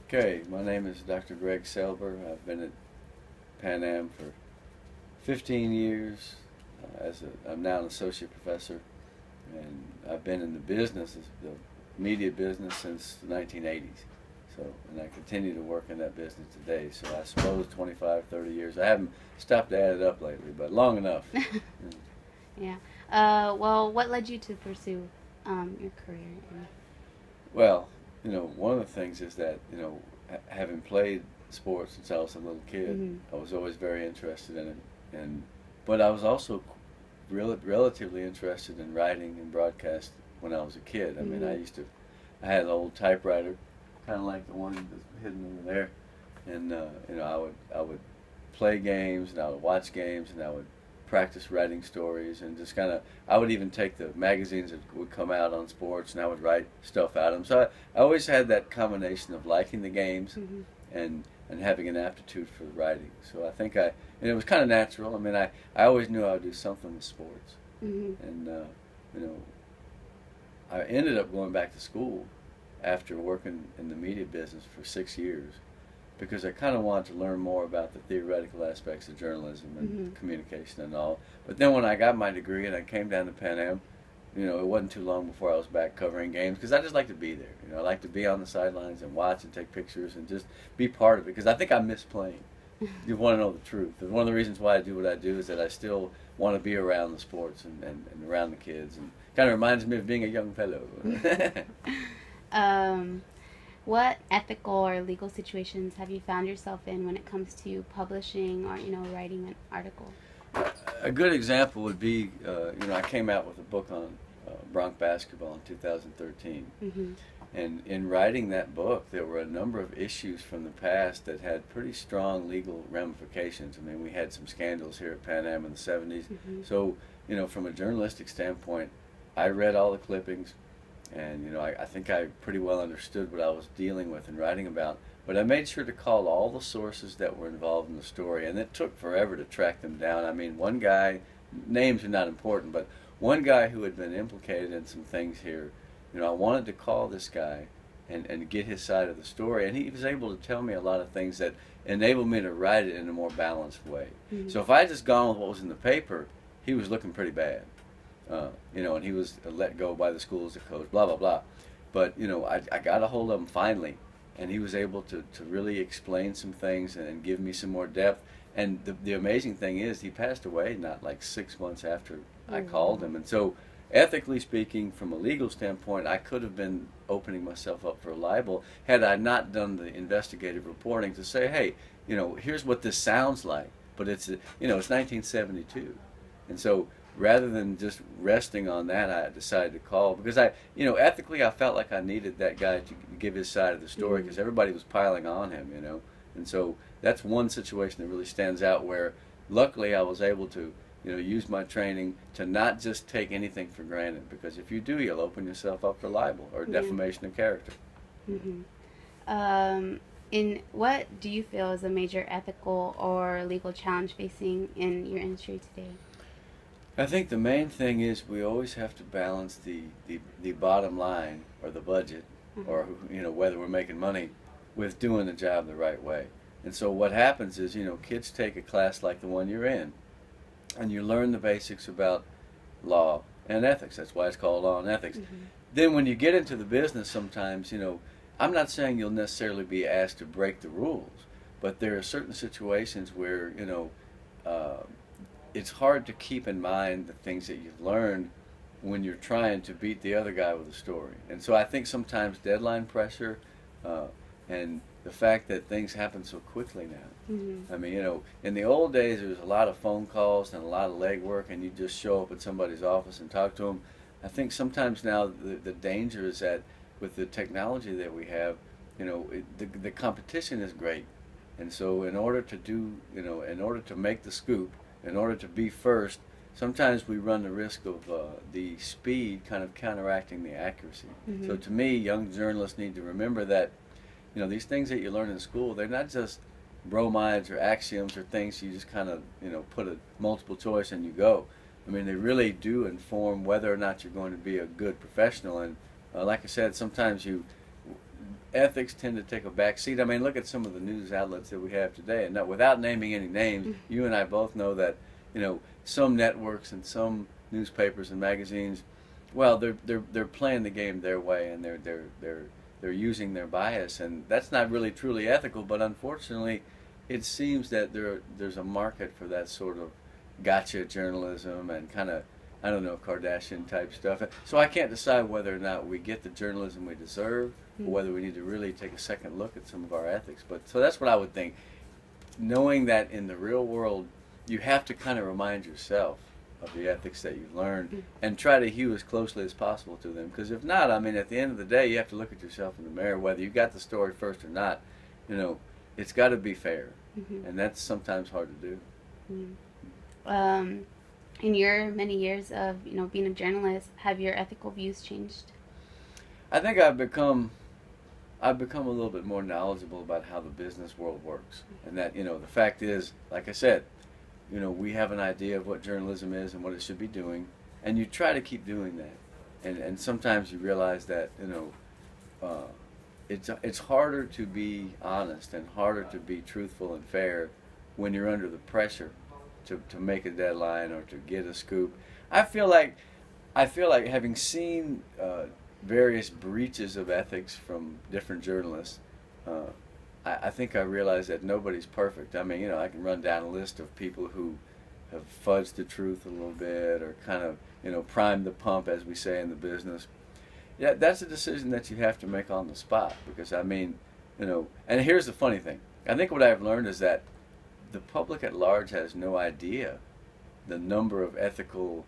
Okay, my name is Dr. Greg Selber. I've been at Pan Am for 15 years. I'm now an associate professor, and I've been in the business, the media business, since the 1980s. So, and I continue to work in that business today. So I suppose 25, 30 years. I haven't stopped to add it up lately, but long enough. Yeah. Well, what led you to pursue your career? Well, one of the things is that, having played sports since I was a little kid, Mm-hmm. I was always very interested in it. But I was also relatively interested in writing and broadcast when I was a kid. I mean, Mm-hmm. I had an old typewriter, kind of like the one that's hidden over there, and I would play games and I would watch games and I would practice writing stories and just kind of I would even take the magazines that would come out on sports and I would write stuff out of them. So I always had that combination of liking the games Mm-hmm. and having an aptitude for writing. So I think and it was kind of natural. I mean, I always knew I would do something with sports, Mm-hmm. and you know I ended up going back to school after working in the media business for 6 years because I kind of wanted to learn more about the theoretical aspects of journalism Mm-hmm. and communication and all. But then when I got my degree and I came down to Pan Am, it wasn't too long before I was back covering games because I just like to be there. I like to be on the sidelines and watch and take pictures and just be part of it because I think I miss playing. You want to know the truth. And one of the reasons why I do what I do is that I still want to be around the sports and around the kids, and kind of reminds me of being a young fellow. um, what ethical or legal situations have you found yourself in when it comes to publishing or writing an article? A good example would be, I came out with a book on Bronx basketball in 2013. Mm-hmm. And in writing that book, there were a number of issues from the past that had pretty strong legal ramifications. I mean, we had some scandals here at Pan Am in the 70s. Mm-hmm. So, from a journalistic standpoint, I read all the clippings, and, I think I pretty well understood what I was dealing with and writing about. But I made sure to call all the sources that were involved in the story, and it took forever to track them down. I mean, one guy, names are not important, but one guy who had been implicated in some things here, I wanted to call this guy and get his side of the story, and he was able to tell me a lot of things that enabled me to write it in a more balanced way. Mm-hmm. So if I had just gone with what was in the paper, he was looking pretty bad, and he was let go by the school as a coach, blah, blah, blah. But, I got a hold of him finally, and he was able to really explain some things and give me some more depth. And the amazing thing is he passed away not like 6 months after I called him. And so ethically speaking, from a legal standpoint, I could have been opening myself up for libel had I not done the investigative reporting to say, hey, here's what this sounds like, but it's 1972, and so rather than just resting on that, I decided to call because ethically, I felt like I needed that guy to give his side of the story because everybody was piling on him, and so that's one situation that really stands out where, luckily, I was able to use my training to not just take anything for granted, because if you do, you'll open yourself up for libel or Yeah. defamation of character. Mm-hmm. In what do you feel is a major ethical or legal challenge facing in your industry today? I think the main thing is we always have to balance the bottom line or the budget Uh-huh. or whether we're making money with doing the job the right way. And so what happens is kids take a class like the one you're in and you learn the basics about law and ethics. That's why it's called law and ethics. Mm-hmm. Then when you get into the business, sometimes, I'm not saying you'll necessarily be asked to break the rules, but there are certain situations where, uh, it's hard to keep in mind the things that you've learned when you're trying to beat the other guy with a story. And so I think sometimes deadline pressure uh, and the fact that things happen so quickly now. Mm-hmm. I mean, in the old days, there was a lot of phone calls and a lot of legwork, and you just show up at somebody's office and talk to them. I think sometimes now the danger is that with the technology that we have, the competition is great. And so in order to in order to make the scoop, in order to be first, sometimes we run the risk of the speed kind of counteracting the accuracy. Mm-hmm. So to me, young journalists need to remember that these things that you learn in school, they're not just bromides or axioms or things you just kind of put a multiple choice and you go. I mean, they really do inform whether or not you're going to be a good professional. And like I said, sometimes ethics tend to take a back seat. I mean, look at some of the news outlets that we have today, and without naming any names, you and I both know that, some networks and some newspapers and magazines, well, they're playing the game their way, and they're using their bias, and that's not really truly ethical. But unfortunately, it seems that there's a market for that sort of gotcha journalism and kind of, I don't know, Kardashian type stuff. So I can't decide whether or not we get the journalism we deserve, or whether we need to really take a second look at some of our ethics. But so that's what I would think. Knowing that in the real world, you have to kind of remind yourself of the ethics that you've learned and try to hew as closely as possible to them. Because if not, I mean, at the end of the day, you have to look at yourself in the mirror, whether you got the story first or not. It's got to be fair, and that's sometimes hard to do. In your many years of being a journalist, have your ethical views changed? I think I've become a little bit more knowledgeable about how the business world works, and that the fact is, like I said, we have an idea of what journalism is and what it should be doing, and you try to keep doing that, and sometimes you realize that it's harder to be honest and harder to be truthful and fair when you're under the pressure to make a deadline or to get a scoop. I feel like having seen various breaches of ethics from different journalists, I think I realized that nobody's perfect. I mean, I can run down a list of people who have fudged the truth a little bit or kind of, primed the pump, as we say in the business. Yeah, that's a decision that you have to make on the spot, because I mean, and here's the funny thing. I think what I've learned is that the public at large has no idea the number of ethical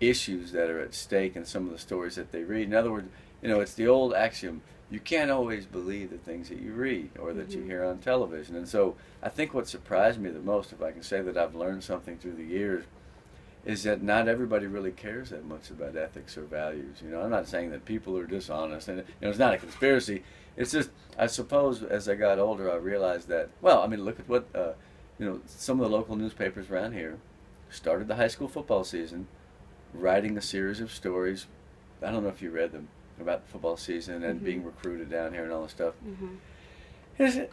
issues that are at stake in some of the stories that they read. In other words, it's the old axiom, you can't always believe the things that you read or that you hear on television. And so I think what surprised me the most, if I can say that I've learned something through the years, is that not everybody really cares that much about ethics or values. I'm not saying that people are dishonest, and it's not a conspiracy. It's just, I suppose, as I got older, I realized that, well, I mean, look at what, some of the local newspapers around here started the high school football season writing a series of stories. I don't know if you read them, about the football season and being recruited down here and all this stuff.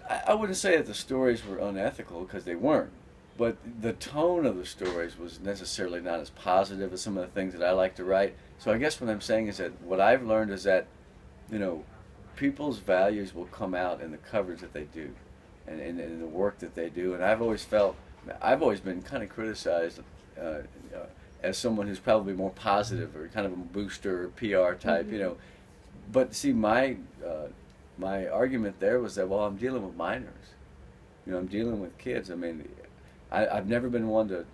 I wouldn't say that the stories were unethical, because they weren't, but the tone of the stories was necessarily not as positive as some of the things that I like to write. So I guess what I'm saying is that what I've learned is that, people's values will come out in the coverage that they do and in the work that they do. And I've always been kind of criticized as someone who's probably more positive or kind of a booster or PR type, But see, my argument there was that, well, I'm dealing with minors. I'm dealing with kids. I mean, I've never been one to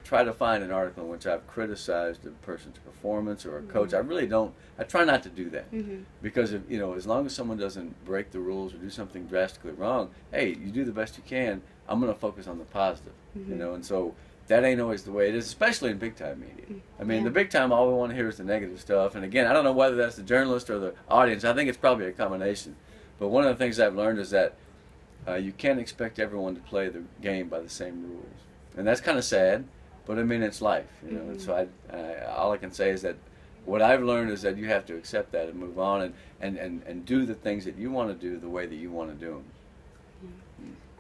try to find an article in which I've criticized a person's performance or a coach. I really don't. I try not to do that, because if, as long as someone doesn't break the rules or do something drastically wrong, hey, you do the best you can. I'm going to focus on the positive, and so that ain't always the way it is, especially in big time media. I mean, the big time, all we want to hear is the negative stuff. And again, I don't know whether that's the journalist or the audience. I think it's probably a combination. But one of the things I've learned is that you can't expect everyone to play the game by the same rules. And that's kind of sad, but I mean, it's life, And so all I can say is that what I've learned is that you have to accept that and move on and do the things that you want to do the way that you want to do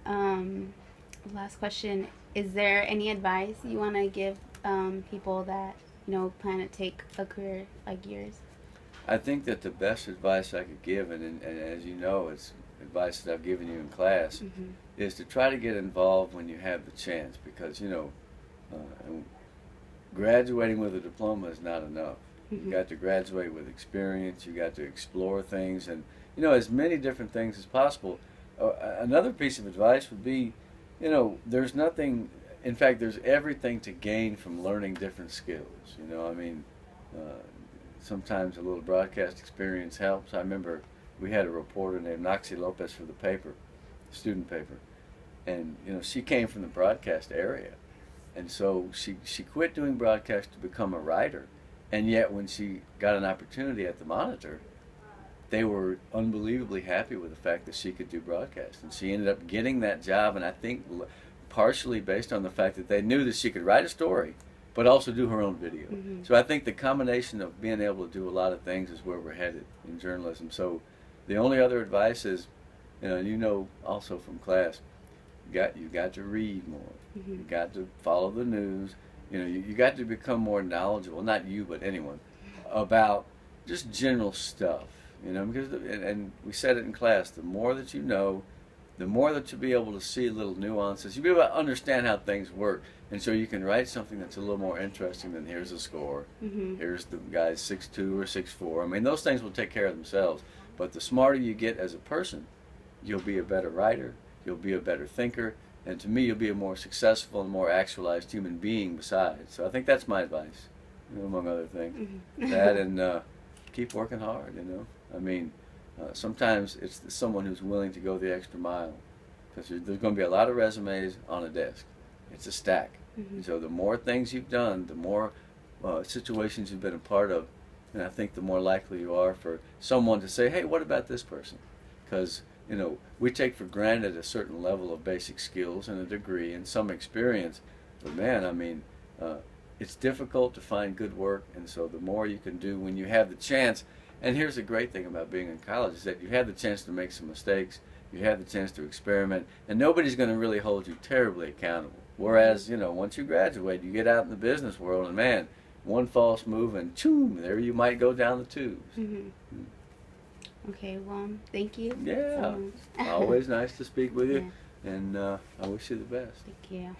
them. Last question. Is there any advice you want to give people that, plan to take a career like yours? I think that the best advice I could give, and as you know, it's advice that I've given you in class, is to try to get involved when you have the chance, because, graduating with a diploma is not enough. You got to graduate with experience, you got to explore things, and, as many different things as possible. Another piece of advice would be, there's nothing, in fact, there's everything to gain from learning different skills. Sometimes a little broadcast experience helps. I remember we had a reporter named Noxie Lopez for the paper, student paper, and, she came from the broadcast area. And so she quit doing broadcast to become a writer. And yet when she got an opportunity at the Monitor, they were unbelievably happy with the fact that she could do broadcast. And she ended up getting that job, and I think partially based on the fact that they knew that she could write a story, but also do her own video. So I think the combination of being able to do a lot of things is where we're headed in journalism. So, The only other advice is, you know also from class, you got to read more. Mm-hmm. You got to follow the news. You got to become more knowledgeable. Not you, but anyone, about just general stuff. Because and we said it in class. The more that you know, the more that you'll be able to see little nuances. You'll be able to understand how things work, and so you can write something that's a little more interesting than here's a score. Mm-hmm. Here's the guy's 6'2" or 6'4". I mean, those things will take care of themselves. But the smarter you get as a person, you'll be a better writer. You'll be a better thinker, and to me, you'll be a more successful and more actualized human being besides. So I think that's my advice, among other things. Mm-hmm. That and keep working hard. I mean, sometimes it's someone who's willing to go the extra mile, because there's going to be a lot of resumes on a desk. It's a stack. Mm-hmm. So the more things you've done, the more situations you've been a part of, and I think the more likely you are for someone to say, hey, what about this person? Because we take for granted a certain level of basic skills and a degree and some experience, but man, I mean, it's difficult to find good work, and so the more you can do when you have the chance. And here's the great thing about being in college, is that you have the chance to make some mistakes, you have the chance to experiment, and nobody's going to really hold you terribly accountable. Whereas, once you graduate, you get out in the business world, and man, one false move and choom, there you might go down the tubes. Mm-hmm. Okay, well, thank you. Yeah, so much. always nice to speak with you, Yeah. and I wish you the best. Thank you.